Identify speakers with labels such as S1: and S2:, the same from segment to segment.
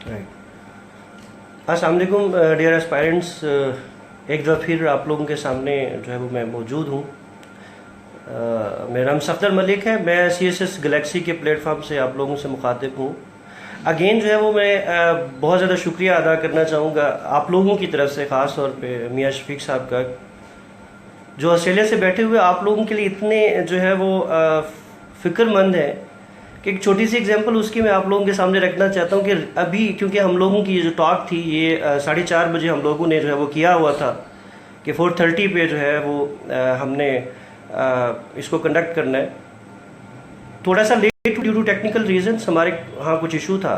S1: Right. अस्सलाम वालेकुम dear aspirants, एक दफ़ा फिर आप लोगों के सामने जो है वो मैं मौजूद हूँ। मेरा नाम सफदर मलिक है। मैं CSS गैलेक्सी के प्लेटफॉर्म से आप लोगों से मुखातिब हूँ। अगेन जो है वो मैं बहुत ज़्यादा शुक्रिया अदा करना चाहूँगा आप लोगों की तरफ से, ख़ास तौर पे मियाँ शफीक साहब का, जो ऑस्ट्रेलिया से बैठे हुए आप लोगों के लिए इतने जो है वो फ़िक्रमंद है कि एक छोटी सी एग्जांपल उसकी मैं आप लोगों के सामने रखना चाहता हूँ कि अभी क्योंकि हम लोगों की जो टॉक थी ये 4:30 बजे हम लोगों ने जो है वो किया हुआ था कि 4:30 पे जो है वो हमने इसको कंडक्ट करना है। थोड़ा सा late due to technical reasons, हमारे यहाँ कुछ इशू था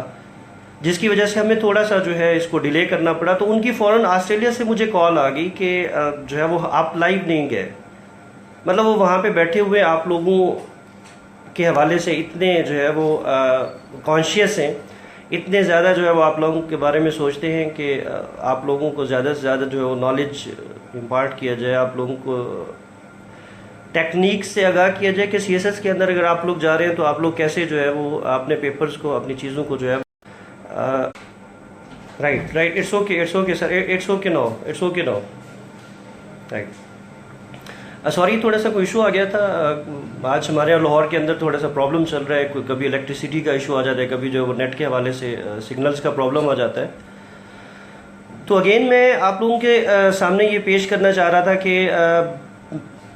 S1: जिसकी वजह से हमें थोड़ा सा जो है इसको डिले करना पड़ा। तो उनकी फ़ौरन ऑस्ट्रेलिया से मुझे कॉल आ गई कि जो है वो आप लाइव नहीं गए, मतलब वो वहाँ पे बैठे हुए आप लोगों के हवाले से इतने जो है वो कॉन्शियस हैं, इतने ज़्यादा जो है वो आप लोगों के बारे में सोचते हैं कि आप लोगों को ज़्यादा से ज़्यादा जो है वो नॉलेज इम्पार्ट किया जाए, आप लोगों को टेक्निक से आगाह किया जाए कि CSS के अंदर अगर आप लोग जा रहे हैं तो आप लोग कैसे जो है वो अपने पेपर्स को, अपनी चीज़ों को जो है right, it's okay sir, it's okay no right. Sorry, थोड़ा सा कोई इशू आ गया था। आज हमारे यहाँ लाहौर के अंदर थोड़ा सा प्रॉब्लम चल रहा है, कभी इलेक्ट्रिसिटी का इशू आ जाता है, कभी जो नेट के हवाले से सिग्नल्स का प्रॉब्लम आ जाता है। तो अगेन मैं आप लोगों के सामने ये पेश करना चाह रहा था कि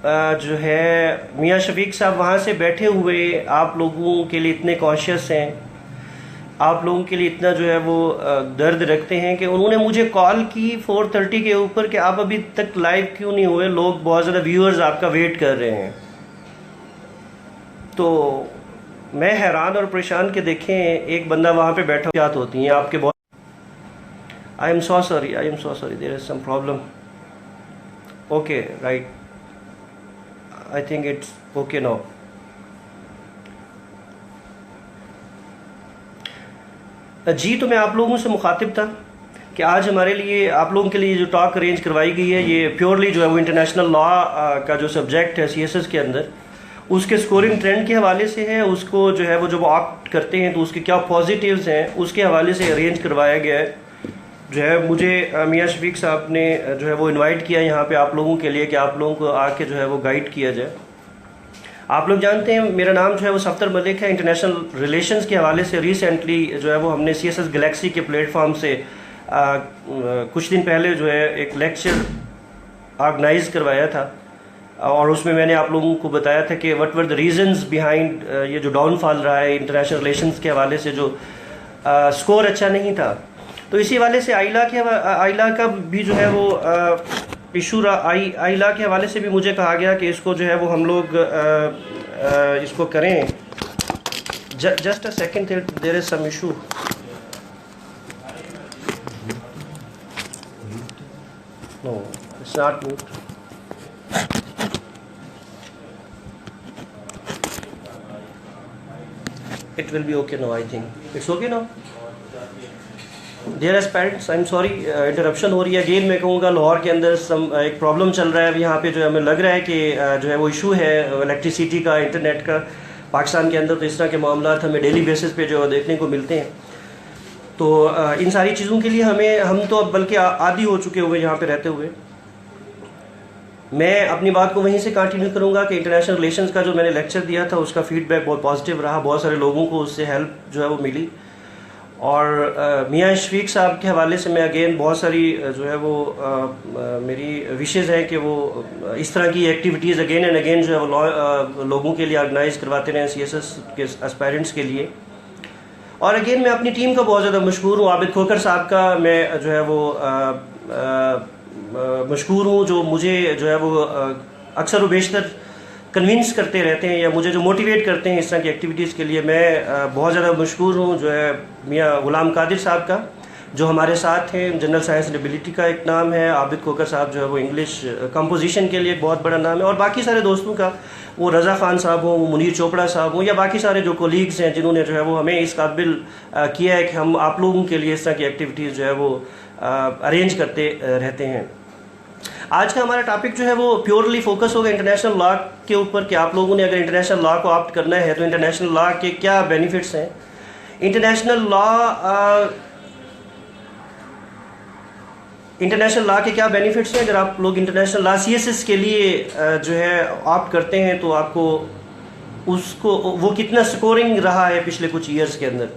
S1: जो है मियाँ शफीक साहब वहाँ से बैठे हुए आप लोगों के लिए इतने कॉन्शियस हैं, आप लोगों के लिए इतना जो है वो दर्द रखते हैं कि उन्होंने मुझे कॉल की 4:30 के ऊपर कि आप अभी तक लाइव क्यों नहीं हुए, लोग बहुत ज़्यादा व्यूअर्स आपका वेट कर रहे हैं। तो मैं हैरान और परेशान कि देखें एक बंदा वहाँ पे बैठा क्या होती हैं आपके बहुत। I am so sorry, there is some problem. Okay right, I think it's okay now. जी, तो मैं आप लोगों से मुखातिब था कि आज हमारे लिए, आप लोगों के लिए जो टॉक अरेंज करवाई गई है ये प्योरली जो है वो इंटरनेशनल लॉ का जो सब्जेक्ट है CSS के अंदर, उसके स्कोरिंग ट्रेंड के हवाले से है। उसको जो है वो जब ऑप्ट करते हैं तो उसके क्या पॉजिटिव्स हैं उसके हवाले से अरेंज करवाया गया है। जो है मुझे मियाँ शफीक साहब ने जो है वो इन्वाइट किया यहाँ पे आप लोगों के लिए कि आप लोगों को आके जो है वो गाइड किया जाए। आप लोग जानते हैं मेरा नाम जो है वो सफदर मलिक है। इंटरनेशनल रिलेशंस के हवाले से रिसेंटली जो है वो हमने CSS गैलेक्सी के प्लेटफॉर्म से कुछ दिन पहले जो है एक लेक्चर ऑर्गेनाइज करवाया था और उसमें मैंने आप लोगों को बताया था कि what were the reasons behind ये जो डाउनफॉल रहा है इंटरनेशनल रिलेशंस के हवाले से, जो स्कोर अच्छा नहीं था। तो इसी हवाले से आइला का भी जो है वो इशू आइला के हवाले से भी मुझे कहा गया कि इसको जो है वो हम लोग इसको करें। Just a second, there is some issue. No, it's not mute. It will be okay now, I think it's okay now. Dear aspirants, I am sorry, interruption हो रही है। अगेन मैं कहूँगा लाहौर के अंदर एक प्रॉब्लम चल रहा है। अभी यहाँ पे जो हमें लग रहा है कि जो है वो इशू है इलेक्ट्रिसिटी का, इंटरनेट का। पाकिस्तान के अंदर तो इस तरह के मामला हमें डेली बेसिस पे जो देखने को मिलते हैं। तो इन सारी चीज़ों के लिए हम तो अब बल्कि आदी हो चुके हुए यहाँ पे रहते हुए। मैं अपनी बात को वहीं से कंटिन्यू करूँगा कि इंटरनेशनल रिलेशंस का जो मैंने लेक्चर दिया था उसका फीडबैक बहुत पॉजिटिव रहा, बहुत सारे लोगों को उससे हेल्प जो है वो मिली। और मियाँ शफीक साहब के हवाले से मैं अगेन बहुत सारी जो है वो मेरी विशेज़ हैं कि वो इस तरह की एक्टिविटीज़ अगेन एंड अगेन जो है वो लोगों के लिए ऑर्गेनाइज करवाते रहें CSS के एस्पायरेंट्स के लिए। और अगेन मैं अपनी टीम का बहुत ज़्यादा मशहूर हूँ। आबिद खोकर साहब का मैं जो है वो मशहूर हूँ, जो मुझे जो है वो अक्सर व बेशतर कन्विंस करते रहते हैं या मुझे जो मोटिवेट करते हैं इस तरह की एक्टिविटीज़ के लिए। मैं बहुत ज़्यादा मशहूर हूँ जो है मियाँ गुलाम कादिर साहब का, जो हमारे साथ हैं। जनरल साइंस एंड एबिलिटी का एक नाम है। आबिद खोकर साहब जो है वो इंग्लिश कंपोजिशन के लिए एक बहुत बड़ा नाम है। और बाकी सारे दोस्तों का, वो रज़ा ख़ान साहब हों, वो मुनीर चोपड़ा साहब हों, या बाकी सारे जो कोलीग्स हैं जिन्होंने जो है वो हमें इस काबिल किया है कि हम आप लोगों के लिए इस तरह की एक्टिविटीज़ जो है वो अरेंज करते रहते हैं। आज का हमारा टॉपिक जो है वो प्योरली फोकस होगा इंटरनेशनल लॉ के ऊपर कि आप लोगों ने अगर इंटरनेशनल लॉ को ऑप्ट करना है तो इंटरनेशनल लॉ के क्या बेनिफिट्स हैं। इंटरनेशनल लॉ इंटरनेशनल लॉ के क्या बेनिफिट्स हैं। अगर आप लोग इंटरनेशनल लॉ सीएसएस के लिए जो है ऑप्ट करते हैं तो आपको उसको वो कितना स्कोरिंग रहा है पिछले कुछ ईयर्स के अंदर।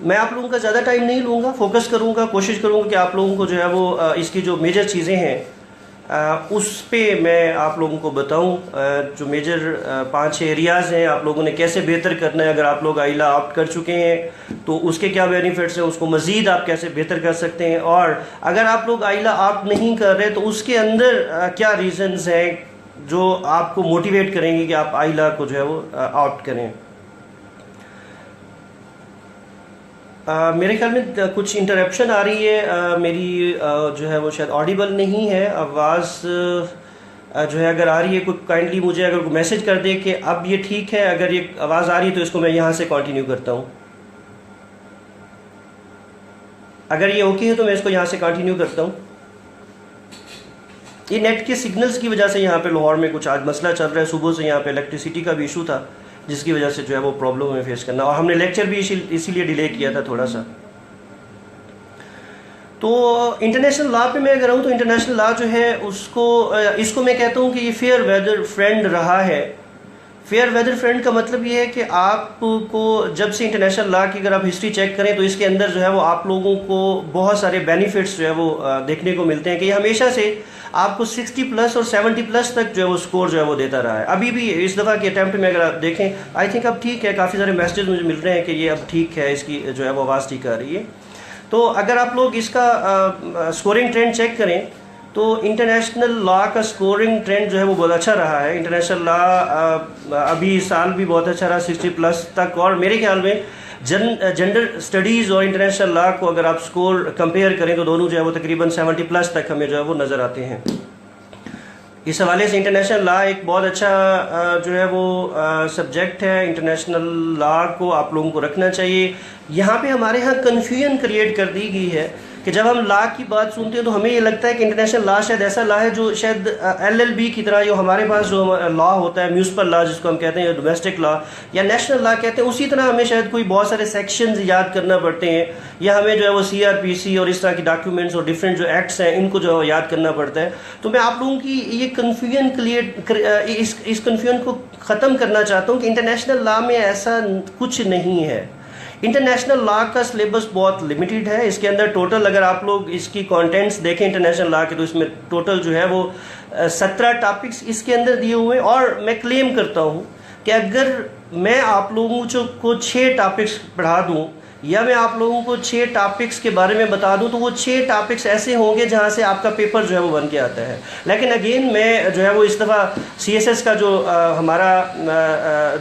S1: मैं आप लोगों का ज़्यादा टाइम नहीं लूँगा, फोकस करूँगा, कोशिश करूँगा कि आप लोगों को जो है वो इसकी जो मेजर चीज़ें हैं उस पे मैं आप लोगों को बताऊं। जो मेजर 5-6 एरियाज़ हैं, आप लोगों ने कैसे बेहतर करना है। अगर आप लोग आइला ऑप्ट कर चुके हैं तो उसके क्या बेनिफिट्स हैं, उसको मज़ीद आप कैसे बेहतर कर सकते हैं, और अगर आप लोग आइला ऑप्ट नहीं कर रहे तो उसके अंदर क्या रीज़न्स हैं जो आपको मोटिवेट करेंगे कि आप आइला को जो है वो ऑप्ट करें। मेरे ख्याल में कुछ इंटरप्शन आ रही है, मेरी जो है वो शायद ऑडिबल नहीं है आवाज़ जो है। अगर आ रही है कोई काइंडली मुझे अगर मैसेज कर दे कि अब ये ठीक है। अगर ये आवाज़ आ रही है तो इसको मैं यहाँ से कंटिन्यू करता हूँ। अगर ये ओके है तो मैं इसको यहाँ से कंटिन्यू करता हूँ। ये नेट के सिग्नल्स की वजह से यहाँ पे लाहौर में कुछ आज मसला चल रहा है। सुबह से यहाँ पे इलेक्ट्रिसिटी का भी इशू था जिसकी वजह से जो है वो प्रॉब्लम हमें फेस करना, और हमने लेक्चर भी इसीलिए डिले किया था थोड़ा सा। तो इंटरनेशनल लॉ पे मैं अगर आऊँ तो इंटरनेशनल लॉ जो है उसको इसको मैं कहता हूँ कि ये फेयर वेदर फ्रेंड रहा है। फेयर वेदर फ्रेंड का मतलब ये है कि आपको जब से इंटरनेशनल लॉ की अगर आप हिस्ट्री चेक करें तो इसके अंदर जो है वो आप लोगों को बहुत सारे बेनिफिट्स जो है वो देखने को मिलते हैं कि ये हमेशा से आपको 60+ और 70+ तक जो है वो स्कोर जो है वो देता रहा है। अभी भी इस दफ़ा के अटैम्प्ट में अगर आप देखें, आई थिंक अब ठीक है। काफ़ी सारे मैसेजेस मुझे मिल रहे हैं कि ये अब ठीक है, इसकी जो है वो आवाज़ ठीक आ रही है। तो अगर आप लोग इसका स्कोरिंग ट्रेंड चेक करें तो इंटरनेशनल लॉ का स्कोरिंग ट्रेंड जो है वो बहुत अच्छा रहा है। इंटरनेशनल लॉ अभी साल भी बहुत अच्छा रहा 60+ तक, और मेरे ख्याल में जेंडर स्टडीज़ और इंटरनेशनल लॉ को अगर आप स्कोर कंपेयर करें तो दोनों जो है वो तकरीबन 70+ तक हमें जो है वो नज़र आते हैं। इस हवाले से इंटरनेशनल लॉ एक बहुत अच्छा जो है वो सब्जेक्ट है। इंटरनेशनल लॉ को आप लोगों को रखना चाहिए। यहाँ पे हमारे यहाँ कन्फ्यूजन क्रिएट कर दी गई है कि जब हम लॉ की बात सुनते हैं तो हमें ये लगता है कि इंटरनेशनल लॉ शायद ऐसा लॉ है जो शायद LLB की तरह जो हमारे पास जो लॉ होता है, म्यूनिसिपल लॉ जिसको हम कहते हैं, डोमेस्टिक लॉ या नेशनल लॉ कहते हैं, उसी तरह हमें शायद कोई बहुत सारे सेक्शंस याद करना पड़ते हैं, या हमें जो है वो CRPC और इस तरह की डॉक्यूमेंट्स और डिफरेंट जो एक्ट्स हैं इनको जो है याद करना पड़ता है। तो मैं आप लोगों की ये कन्फ्यूजन इस कन्फ्यूजन को ख़त्म करना चाहता हूँ कि इंटरनेशनल लॉ में ऐसा कुछ नहीं है। इंटरनेशनल लॉ का सिलेबस बहुत लिमिटेड है। इसके अंदर टोटल अगर आप लोग इसकी कंटेंट्स देखें इंटरनेशनल लॉ के तो इसमें टोटल जो है वो 17 टॉपिक्स इसके अंदर दिए हुए हैं, और मैं क्लेम करता हूँ कि अगर मैं आप लोगों को 6 टॉपिक्स पढ़ा दूँ या मैं आप लोगों को 6 टॉपिक्स के बारे में बता दूं तो वो 6 टॉपिक्स ऐसे होंगे जहां से आपका पेपर जो है वो बन के आता है। लेकिन अगेन मैं जो है वो इस दफ़ा CSS का जो हमारा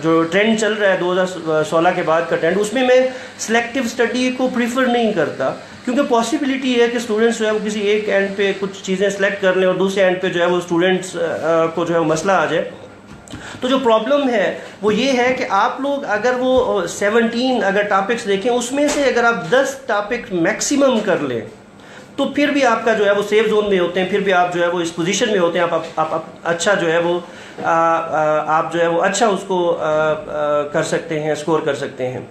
S1: जो ट्रेंड चल रहा है 2016 के बाद का ट्रेंड, उसमें मैं सिलेक्टिव स्टडी को प्रीफर नहीं करता, क्योंकि पॉसिबिलिटी है कि स्टूडेंट्स जो है वो किसी एक एंड पे कुछ चीज़ें सेलेक्ट कर लें और दूसरे एंड पे जो है वो स्टूडेंट्स को जो है वो मसला आ जाए। तो जो प्रॉब्लम है वो ये है कि आप लोग अगर वो 17 अगर टॉपिक्स देखें उसमें से अगर आप 10 टॉपिक मैक्सिमम कर लें तो फिर भी आपका जो है वो सेफ जोन में होते हैं, फिर भी आप जो है वो इस पोजीशन में होते हैं, आप अच्छा जो है वो आप जो है वो अच्छा उसको कर सकते हैं, स्कोर कर सकते हैं।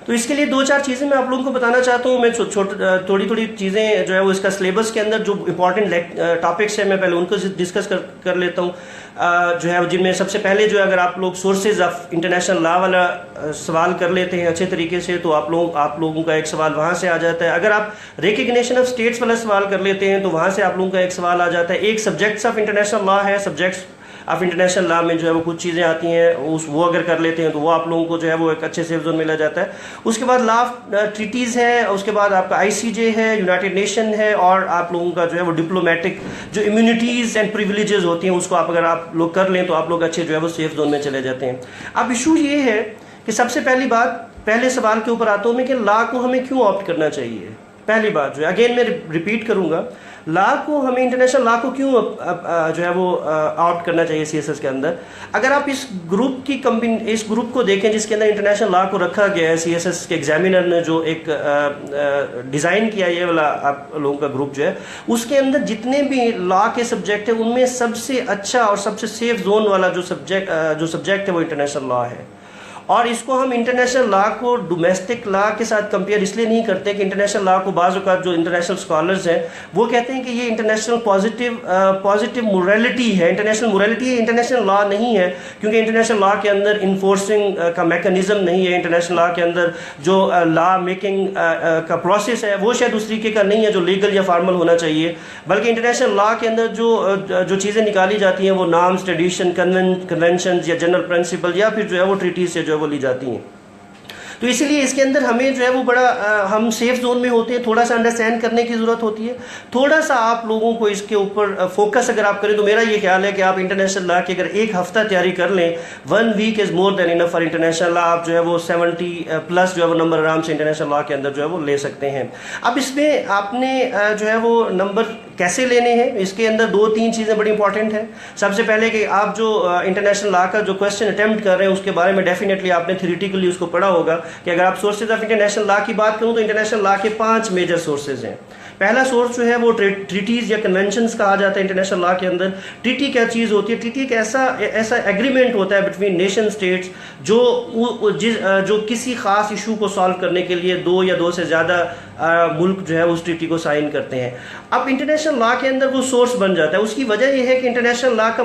S1: तो इसके लिए 2-4 चीज़ें मैं आप लोगों को बताना चाहता हूँ। मैं थोड़ी चीज़ें जो है वो इसका सिलेबस के अंदर जो इंपॉर्टेंट टॉपिक्स हैं मैं पहले उनको डिस्कस कर लेता हूँ, जो है जिनमें सबसे पहले जो है अगर आप लोग सोर्सेज ऑफ इंटरनेशनल लॉ वाला सवाल कर लेते हैं अच्छे तरीके से तो आप लोगों का एक सवाल वहाँ से आ जाता है। अगर आप रिकग्निशन ऑफ स्टेट्स वाला सवाल कर लेते हैं तो वहाँ से आप लोगों का एक सवाल आ जाता है। एक सब्जेक्ट्स ऑफ इंटरनेशनल लॉ है, सब्जेक्ट्स ऑफ इंटरनेशनल लॉ में जो है वो कुछ चीज़ें आती हैं वो अगर कर लेते हैं तो वो आप लोगों को जो है वो एक अच्छे सेफ जोन मिला जाता है। उसके बाद लॉ ट्रीटीज़ है, उसके बाद आपका ICJ है, यूनाइटेड नेशन है, और आप लोगों का जो है वो डिप्लोमेटिक जो इम्यूनिटीज़ एंड प्रिविलेजेस होती हैं उसको अगर आप लोग कर लें तो आप लोग अच्छे जो है वो सेफ जोन में चले जाते हैं। अब इशू ये है कि सबसे पहली बात, पहले सवाल के ऊपर आता हूँ मैं कि लॉ को हमें क्यों ऑप्ट करना चाहिए। पहली बात जो है अगेन मैं रिपीट करूँगा, लॉ को हमें इंटरनेशनल लॉ को क्यों जो है वो ऑप्ट करना चाहिए CSS के अंदर। अगर आप इस ग्रुप को देखें जिसके अंदर इंटरनेशनल लॉ को रखा गया है, CSS के एग्जामिनर ने जो एक डिज़ाइन किया ये वाला आप लोगों का ग्रुप जो है, उसके अंदर जितने भी लॉ के सब्जेक्ट है उनमें सबसे अच्छा और सबसे सेफ जोन वाला जो सब्जेक्ट है वो इंटरनेशनल लॉ है। और इसको हम इंटरनेशनल लॉ को डोमेस्टिक लॉ के साथ कंपेयर इसलिए नहीं करते कि इंटरनेशनल लॉ को बाज़ औक़ात जो इंटरनेशनल स्कॉलर्स हैं वो कहते हैं कि ये इंटरनेशनल पॉजिटिव मोरालिटी है, इंटरनेशनल मोरालिटी है, इंटरनेशनल लॉ नहीं है, क्योंकि इंटरनेशनल लॉ के अंदर इन्फोर्सिंग का मैकेनिज्म नहीं है। इंटरनेशनल लॉ के अंदर जो लॉ मेकिंग का प्रोसेस है वो शायद उस तरीके का नहीं है जो लीगल या फॉर्मल होना चाहिए, बल्कि इंटरनेशनल लॉ के अंदर जो चीज़ें निकाली जाती हैं वो नॉर्म्स, ट्रेडिशन, कन्वेंशन या जनरल प्रिंसिपल या फिर जो है वो ट्रीटीज से जो है वो ली जाती हैं। तो इसीलिए इसके अंदर हमें जो है वो बड़ा हम सेफ जोन में होते हैं, थोड़ा सा अंडरस्टैंड करने की ज़रूरत होती है, थोड़ा सा आप लोगों को इसके ऊपर फोकस अगर आप करें तो मेरा ये ख्याल है कि आप इंटरनेशनल लॉ की अगर एक हफ्ता तैयारी कर लें, 1 week is more than enough for international law. आप जो है वो 70+ जो है वो नंबर आराम से इंटरनेशनल लॉ के अंदर जो है वो ले सकते हैं। अब इसमें आपने जो है वो नंबर कैसे लेने हैं, इसके अंदर 2-3 चीज़ें बड़ी इंपॉर्टेंट हैं। सबसे पहले कि आप जो इंटरनेशनल लॉ का जो क्वेश्चन अटेम्प्ट कर रहे हैं उसके बारे में डेफिनेटली आपने थ्योरेटिकली उसको पढ़ा होगा कि अगर आप सोर्सेज ऑफ इंटरनेशनल लॉ की बात करूं तो इंटरनेशनल लॉ के 5 मेजर सोर्सेज हैं। पहला सोर्स जो है वो ट्रीटीज या कन्वेंशंस कहा जाता है इंटरनेशनल लॉ के अंदर। ट्रीटी क्या चीज़ होती है? ट्रीटी एक ऐसा एग्रीमेंट होता है बिटवीन नेशन स्टेट्स जो किसी खास इशू को सॉल्व करने के लिए 2 या 2 से ज़्यादा मुल्क जो है उस ट्रीटी को साइन करते हैं। अब इंटरनेशनल लॉ के अंदर वो सोर्स बन जाता है। उसकी वजह यह है कि इंटरनेशनल लॉ का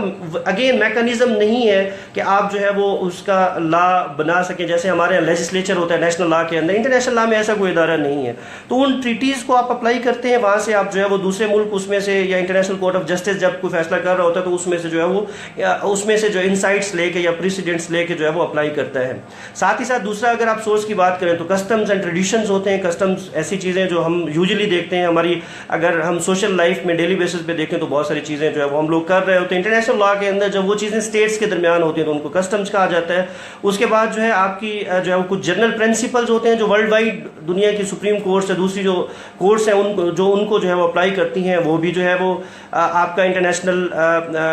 S1: अगेन मैकेनिज्म नहीं है कि आप जो है वो उसका लॉ बना सकें जैसे हमारे यहाँ लेजिस्लेचर होता है नेशनल लॉ के अंदर। इंटरनेशनल लॉ में ऐसा कोई इदारा नहीं है, तो उन ट्रीटीज़ को आप अप्लाई करते हैं, वहाँ से आप जो है वो दूसरे मुल्क उसमें से या इंटरनेशनल कोर्ट ऑफ जस्टिस जब कोई फैसला कर रहा होता है तो उसमें से जो है वो उसमें से जो इनसाइट्स लेके या प्रेसिडेंट्स लेके जो है वो अप्लाई करता है। साथ ही साथ दूसरा अगर आप सोर्स की बात करें तो कस्टम्स एंड ट्रेडिशंस होते हैं। कस्टम्स ऐसी चीज़ें जो हम यूजुअली देखते हैं हमारी, अगर हम सोशल लाइफ में डेली बेसिस पे देखें तो बहुत सारी चीज़ें जो है वो हम लोग कर रहे होते हैं। इंटरनेशनल लॉ के अंदर जब वो चीज़ें स्टेट्स के दरमियान होती हैं तो उनको कस्टम्स कहा जाता है। उसके बाद जो है आपकी जो है वो कुछ जनरल प्रिंसिपल्स होते हैं जो वर्ल्ड वाइड दुनिया की सुप्रीम कोर्ट से दूसरी जो कोर्ट्स हैं उनको जो है वो अप्लाई करती हैं, वो भी जो है वो आपका इंटरनेशनल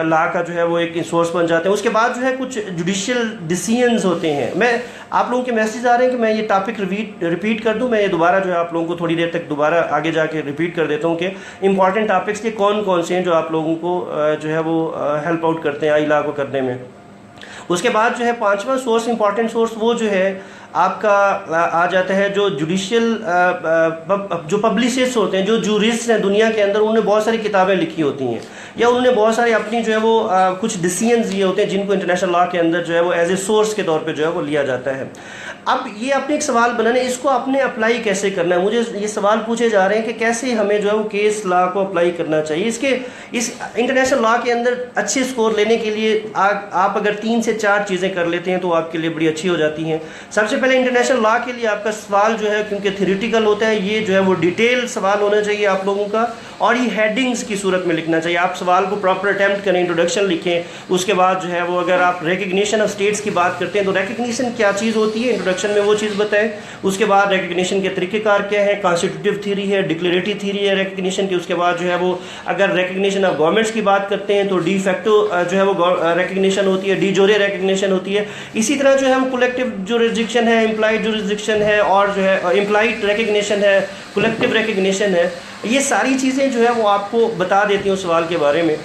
S1: लॉ का जो है वो एक सोर्स बन जाते हैं। उसके बाद जो है कुछ जुडिशियल डिसीजंस होते हैं। मैं आप लोगों के मैसेज आ रहे हैं कि मैं ये टॉपिक रिपीट कर दूं, मैं ये दोबारा जो है आप लोगों को थोड़ी देर तक दोबारा आगे जाके रिपीट कर देता हूं कि इंपॉर्टेंट टॉपिक्स के कौन कौन से हैं जो आप लोगों को जो है वो हेल्प आउट करते हैं आई लॉ को करने में। उसके बाद जो है 5वां सोर्स, इंपॉर्टेंट सोर्स, वो जो है आपका आ जाता है जो जुडिशियल जो पब्लिसिस्ट होते हैं, जो जूरिस्ट हैं दुनिया के अंदर, उन्होंने बहुत सारी किताबें लिखी होती हैं या उन्होंने बहुत सारी अपनी जो है वो कुछ डिसीजंस लिए होते हैं जिनको इंटरनेशनल लॉ के अंदर जो है वो एज ए सोर्स के तौर पे जो है वो लिया जाता है। अब ये अपने एक सवाल बनाने, इसको आपने अप्लाई कैसे करना है। मुझे ये सवाल पूछे जा रहे हैं कि कैसे हमें जो है वो केस लॉ को अप्लाई करना चाहिए। इस इंटरनेशनल लॉ के अंदर अच्छे स्कोर लेने के लिए आप अगर 3 से 4 चीज़ें कर लेते हैं तो आपके लिए बड़ी अच्छी हो जाती हैं। सबसे पहले इंटरनेशनल लॉ के लिए आपका सवाल जो है, क्योंकि थ्योरेटिकल होता है, ये जो है वो डिटेल सवाल होना चाहिए आप लोगों का, और ये हेडिंग्स की सूरत में लिखना चाहिए। आप सवाल को प्रॉपर अटेम्प्ट करें, इंट्रोडक्शन लिखें। उसके बाद जो है वो अगर आप रिकग्निशन ऑफ स्टेट्स की बात करते हैं तो रिकग्निशन क्या चीज़ होती है, इंट्रोडक्शन में वो चीज़ बताएं। उसके बाद रिकग्निशन के तरीक़ेकार क्या है, कॉन्स्टिट्यूटिव थ्योरी है, डिक्लेरेटिव थ्योरी है रिकग्निशन की। उसके बाद जो है वो अगर रिकग्निशन ऑफ गवर्नमेंट्स की बात करते हैं तो डी फैक्टो जो है वो रिकग्निशन होती है, डी जोरे रिकग्निशन होती है। इसी तरह जो है हम कलेक्टिव जुरिसडिक्शन है, इम्प्लाइड जुरिसडिक्शन है, और जो है इम्प्लाइड रिकग्निशन है, कलेक्टिव रिकग्निशन है। ये सारी चीज़ें जो है वो आपको बता देती हूँ सवाल के बारे में।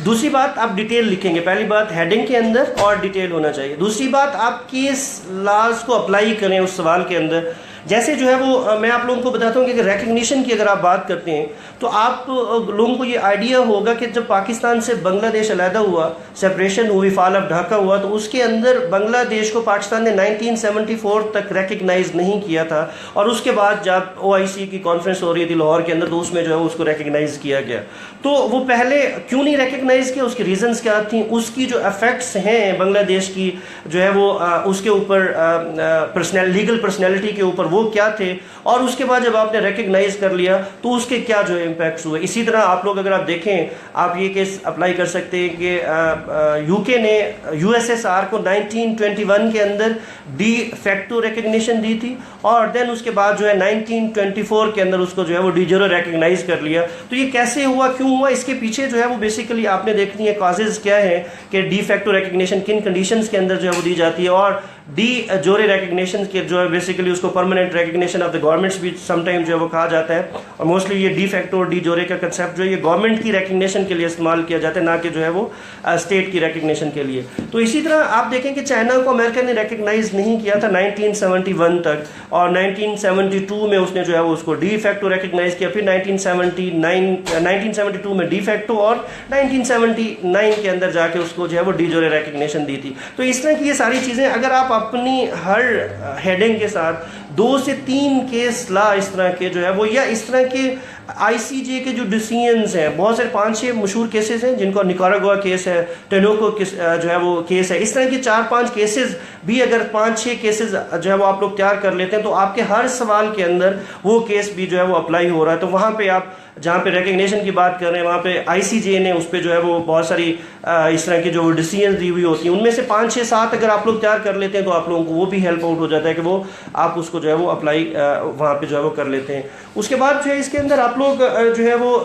S1: दूसरी बात, आप डिटेल लिखेंगे। पहली बात हेडिंग के अंदर और डिटेल होना चाहिए। दूसरी बात, आप केस लॉज को अप्लाई करें उस सवाल के अंदर। जैसे जो है वो मैं आप लोगों को बताता हूँ कि रिकग्निशन की अगर आप बात करते हैं तो आप लोगों को ये आइडिया होगा कि जब पाकिस्तान से बांग्लादेश अलहदा हुआ, सेपरेशन हुई, फॉल ऑफ ढाका हुआ, तो उसके अंदर बांग्लादेश को पाकिस्तान ने 1974 तक रिकग्नाइज नहीं किया था, और उसके बाद जब OIC की कॉन्फ्रेंस हो रही थी लाहौर के अंदर तो उसमें जो है उसको रिकग्नाइज किया गया। तो वो पहले क्यों नहीं रिकग्नाइज किया, उसकी रीजंस क्या थी, उसकी जो इफेक्ट्स हैं बांग्लादेश की जो है वो उसके ऊपर लीगल पर्सनैलिटी के ऊपर वो क्या थे, और उसके बाद जब आपने रिकग्नाइज कर लिया तो उसके क्या जो इम्पैक्ट्स हुए। इसी तरह आप लोग अगर आप देखें, आप ये केस अप्लाई कर सकते हैं कि यूके ने USSR को 1921 के अंदर डी फैक्टो रिकग्निशन दी थी, और देन उसके बाद जो है 1924 के अंदर उसको जो है वो डी जोरे रिकग्नाइज कर लिया। तो ये कैसे हुआ, क्यों हुआ, इसके पीछे जो है वो बेसिकली आपने देखनी है कॉजेज क्या है कि डी फैक्टो रिकग्निशन किन कंडीशंस के अंदर जो है वो दी जाती है, और डी जोरे रिकग्निशन के जो है बेसिकली उसको permanent recognition of the governments भी समटाइम जो है वो कहा जाता है, और मोस्टली ये डी फैक्टो और डी जोरे का कंसेप्ट जो है ये गवर्नमेंट की रिकग्निशन के लिए इस्तेमाल किया जाता है, ना कि जो है वो स्टेट की रिकग्निशन के लिए। तो इसी तरह आप देखें कि चाइना को अमेरिका ने रिकग्नाइज नहीं किया था 1971 तक, और 1972 में उसने जो है वो उसको डी फैक्टो रिकग्नाइज किया, फिर 1972 में डी फैक्टो, और 1979 के अंदर जाके उसको जो है वो डी जोरे रिकग्निशन दी थी। तो इस तरह की ये सारी चीज़ें अगर आप अपनी हर हेडिंग के साथ 2 से 3 केस ला इस तरह के जो है वो, या इस तरह के आईसीजे के जो डिसीजंस हैं, बहुत सारे 5-6 मशहूर केसेस हैं जिनको निकारागुआ केस है, टेनोको जो है वो केस है, इस तरह के 4-5 केसेस भी अगर 5-6 केसेस जो है वो आप लोग तैयार कर लेते हैं तो आपके हर सवाल के अंदर वो केस भी जो है वो अप्लाई हो रहा है। तो वहाँ पे आप जहाँ पे रिकग्निशन की बात कर रहे हैं वहाँ पे आईसीजे ने उस पर जो है वो बहुत सारी इस तरह की जो डिसीजन दी हुई होती हैं, उनमें से 5-6-7 अगर आप लोग तैयार कर लेते हैं तो आप लोगों को वो भी हेल्प आउट हो जाता है कि वो आप उसको जो है वो अप्लाई वहाँ पे जो है वो कर लेते हैं। उसके बाद जो है इसके अंदर आप लोग जो है वो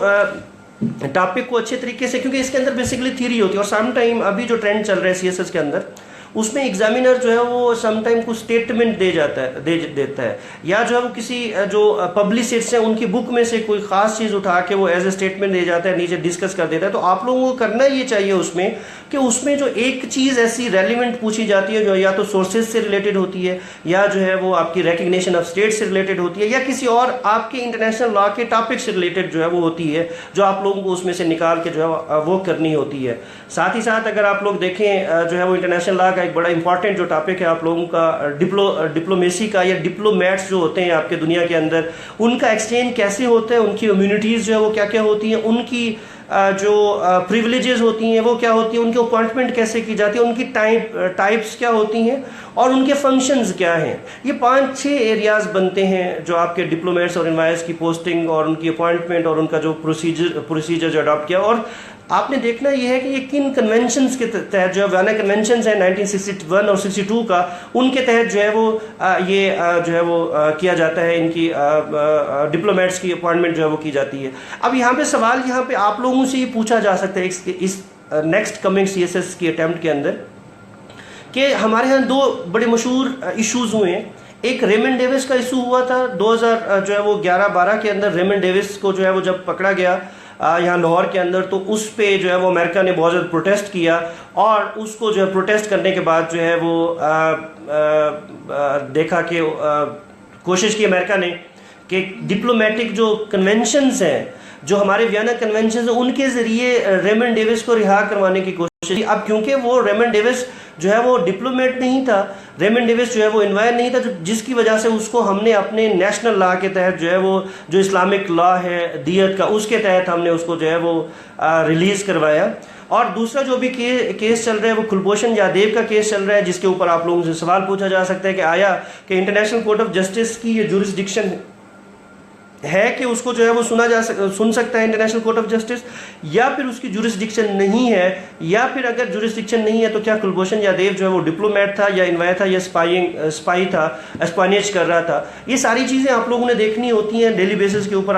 S1: टॉपिक को अच्छे तरीके से, क्योंकि इसके अंदर बेसिकली थ्योरी होती है, और सम टाइम अभी जो ट्रेंड चल रहा है सीएसएस के अंदर उसमें एग्जामिनर जो है वो समटाइम कुछ स्टेटमेंट देता है, या जो है वो किसी जो पब्लिसिस्ट्स हैं उनकी बुक में से कोई खास चीज़ उठा के वो एज ए स्टेटमेंट दे जाता है, नीचे डिस्कस कर देता है। तो आप लोगों को करना ये चाहिए उसमें कि उसमें जो एक चीज़ ऐसी रेलिवेंट पूछी जाती है जो या तो सोर्सेज से रिलेटेड होती है, या जो है वो आपकी रिकग्निशन ऑफ स्टेट से रिलेटेड होती है, या किसी और आपके इंटरनेशनल लॉ के टॉपिक से रिलेटेड जो है वो होती है, जो आप लोगों को उसमें से निकाल के जो है वो करनी होती है। साथ ही साथ अगर आप लोग देखें जो है वो इंटरनेशनल लॉ का एक बड़ा इंपॉर्टेंट जो टॉपिक है आप लोगों का डिप्लोमेसी का, या डिप्लोमेट्स जो होते हैं आपके दुनिया के अंदर, उनका एक्सचेंज कैसे होता है, उनकी इम्यूनिटीज़ जो है वो क्या क्या होती हैं, उनकी जो प्रिविलेजेस होती हैं वो क्या होती हैं, उनकी अपॉइंटमेंट कैसे की जाती है, उनकी टाइप्स क्या होती हैं, और उनके फंक्शंस क्या हैं। ये 5-6 एरियाज बनते हैं जो आपके डिप्लोमेट्स और इन्वायर्स की पोस्टिंग और उनकी अपॉइंटमेंट और उनका जो प्रोसीजर जो अडॉप्ट किया। और आपने देखना यह है कि ये किन कन्वेंशंस के तहत जो है वियना कन्वेंशंस हैं 1961 और 62 का, उनके तहत जो है वो ये जो है वो किया जाता है, इनकी डिप्लोमेट्स की अपॉइंटमेंट जो है वो की जाती है। अब यहाँ पे सवाल यहाँ पे आप लोगों से ये पूछा जा सकता है इस नेक्स्ट कमिंग सीएसएस की अटेम्प्ट के अंदर, कि हमारे यहाँ 2 बड़े मशहूर इश्यूज हुए हैं। एक रेमंड डेविस का इशू हुआ था 2000 जो है वो 11-12 के अंदर। रेमंड डेविस को जो है वो जब पकड़ा गया यहाँ लाहौर के अंदर, तो उस पे जो है वो अमेरिका ने बहुत ज़्यादा प्रोटेस्ट किया, और उसको जो है प्रोटेस्ट करने के बाद जो है वो देखा कि कोशिश की अमेरिका ने कि डिप्लोमेटिक जो कन्वेंशंस हैं, जो हमारे वियना कन्वेंशन है, उनके ज़रिए रेमंड डेविस को रिहा करवाने की कोशिश की। अब क्योंकि वो रेमंड डेविस जो है वो डिप्लोमेट नहीं था, रेमंड डेविस जो है वो इन्वायर नहीं था, जिसकी वजह से उसको हमने अपने नेशनल लॉ के तहत जो है वो जो इस्लामिक लॉ है दियत का, उसके तहत हमने उसको जो है वो रिलीज़ करवाया। और दूसरा जो भी केस चल रहा है वो कुलभूषण जाधव का केस चल रहा है, जिसके ऊपर आप लोगों से सवाल पूछा जा सकता है कि आया कि इंटरनेशनल कोर्ट ऑफ जस्टिस की ये जुरिस्डिक्शन है कि उसको जो है वो सुन सकता है इंटरनेशनल कोर्ट ऑफ जस्टिस, या फिर उसकी जुरिस्डिक्शन नहीं है, या फिर अगर जुरिस्डिक्शन नहीं है तो क्या कुलभूषण जाधव जो है वो डिप्लोमेट था या इन्वायर था या स्पाई था, एस्पानिश कर रहा था। ये सारी चीज़ें आप लोगों ने देखनी होती हैं डेली बेसिस के ऊपर।